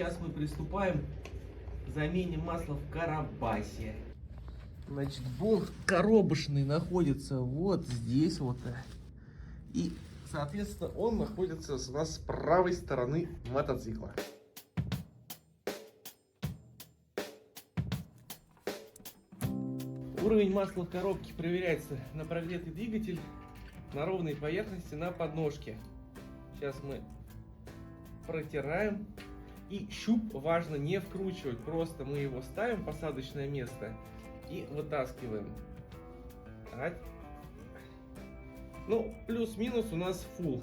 сейчас мы приступаем к замене масла в карабасе. Значит, болт коробочный находится вот здесь вот. И, соответственно, он находится у нас с правой стороны мотоцикла. Уровень масла в коробке проверяется на прогретый двигатель, на ровной поверхности, на подножке. Сейчас мы протираем. И щуп важно не вкручивать, просто мы его ставим в посадочное место и вытаскиваем. Ну, плюс-минус у нас full.